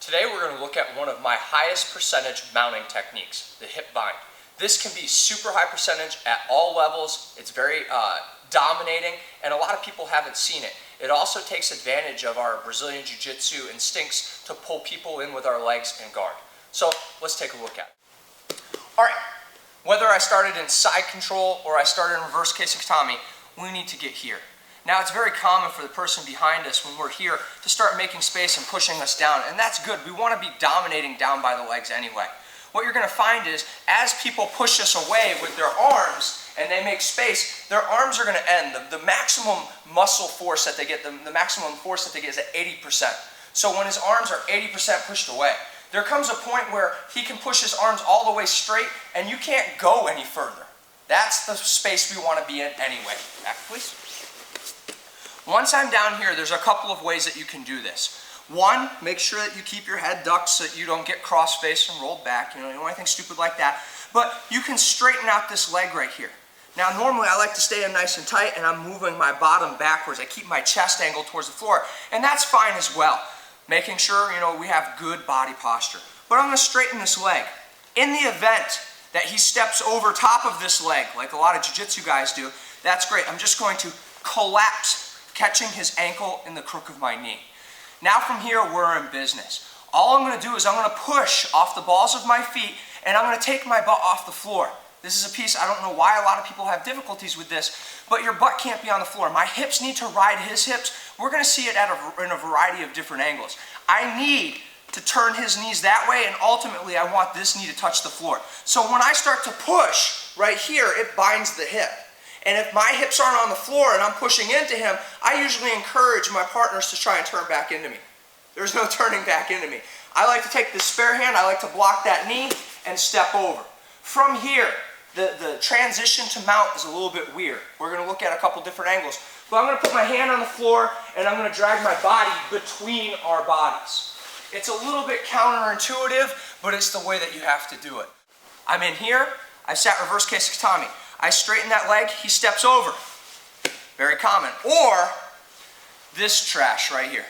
Today we're going to look at one of my highest percentage mounting techniques, the hip bind. This can be super high percentage at all levels. It's very dominating, and a lot of people haven't seen it. It also takes advantage of our Brazilian Jiu-Jitsu instincts to pull people in with our legs and guard. So let's take a look at it. All right, whether I started in side control or I started in reverse Keisakatami, we need to get here. Now, it's very common for the person behind us when we're here to start making space and pushing us down, and that's good. We want to be dominating down by the legs anyway. What you're going to find is, as people push us away with their arms and they make space, their arms are going to end. The maximum muscle force that they get, the maximum force that they get is at 80%. So when his arms are 80% pushed away, there comes a point where he can push his arms all the way straight and you can't go any further. That's the space we want to be in anyway. Back, please. Once I'm down here, there's a couple of ways that you can do this. One, make sure that you keep your head ducked so that you don't get cross-faced and rolled back. You don't want anything stupid like that. But you can straighten out this leg right here. Now, normally I like to stay in nice and tight, and I'm moving my bottom backwards. I keep my chest angled towards the floor, and that's fine as well. Making sure, we have good body posture. But I'm going to straighten this leg. In the event that he steps over top of this leg, like a lot of jiu-jitsu guys do, that's great. I'm just going to collapse, catching his ankle in the crook of my knee. Now from here, we're in business. All I'm going to do is I'm going to push off the balls of my feet, and I'm going to take my butt off the floor. This is a piece, I don't know why a lot of people have difficulties with this, but your butt can't be on the floor. My hips need to ride his hips. We're going to see it in a variety of different angles. I need to turn his knees that way, and ultimately I want this knee to touch the floor. So when I start to push right here, it binds the hip. And if my hips aren't on the floor and I'm pushing into him, I usually encourage my partners to try and turn back into me. There's no turning back into me. I like to take the spare hand, I like to block that knee and step over. From here, the transition to mount is a little bit weird. We're going to look at a couple different angles. But I'm going to put my hand on the floor and I'm going to drag my body between our bodies. It's a little bit counterintuitive, but it's the way that you have to do it. I'm in here, I sat reverse Keisakatami. I straighten that leg, he steps over. Very common. Or this trash right here.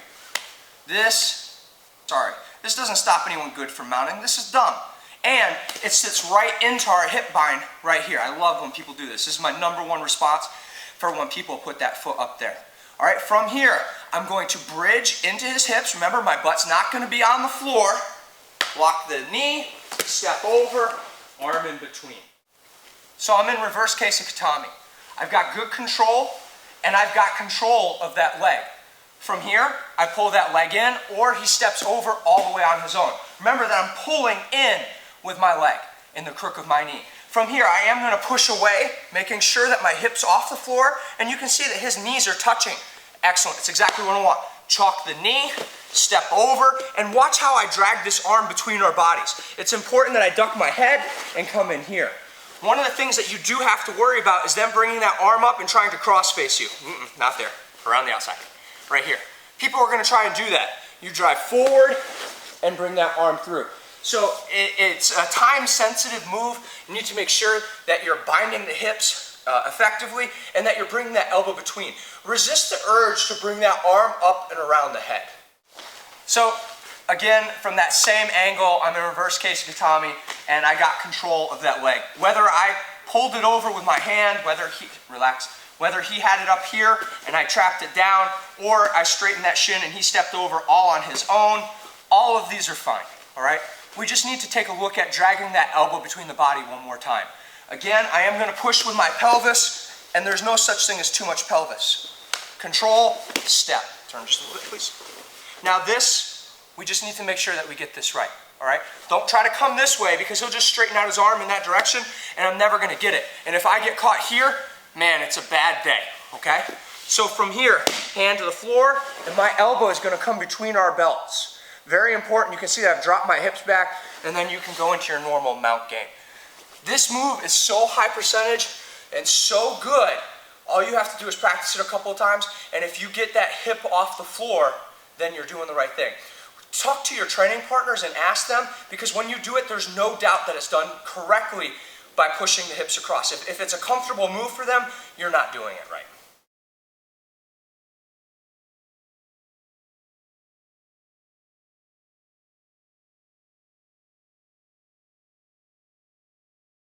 This doesn't stop anyone good from mounting. This is dumb. And it sits right into our hip bind right here. I love when people do this. This is my #1 response for when people put that foot up there. All right, from here, I'm going to bridge into his hips. Remember, my butt's not going to be on the floor. Block the knee, step over, arm in between. So I'm in reverse Keisakatami. I've got good control, and I've got control of that leg. From here, I pull that leg in, or he steps over all the way on his own. Remember that I'm pulling in with my leg in the crook of my knee. From here, I am going to push away, making sure that my hip's off the floor, and you can see that his knees are touching. Excellent. It's exactly what I want. Chalk the knee, step over, and watch how I drag this arm between our bodies. It's important that I duck my head and come in here. One of the things that you do have to worry about is them bringing that arm up and trying to cross-face you. Not there, around the outside, right here. People are going to try and do that. You drive forward and bring that arm through. So it's a time-sensitive move. You need to make sure that you're binding the hips effectively and that you're bringing that elbow between. Resist the urge to bring that arm up and around the head. So again, from that same angle, I'm in reverse Keisakatami, and I got control of that leg. Whether I pulled it over with my hand, whether he had it up here and I trapped it down, or I straightened that shin and he stepped over all on his own, all of these are fine, all right? We just need to take a look at dragging that elbow between the body one more time. Again, I am going to push with my pelvis, and there's no such thing as too much pelvis. Control, step. Turn just a little bit, please. Now this, we just need to make sure that we get this right, all right? Don't try to come this way because he'll just straighten out his arm in that direction and I'm never going to get it. And if I get caught here, man, it's a bad day, okay? So from here, hand to the floor, and my elbow is going to come between our belts. Very important. You can see that I've dropped my hips back, and then you can go into your normal mount game. This move is so high percentage and so good. All you have to do is practice it a couple of times, and if you get that hip off the floor, then you're doing the right thing. Talk to your training partners and ask them, because when you do it, there's no doubt that it's done correctly by pushing the hips across. If it's a comfortable move for them, you're not doing it right.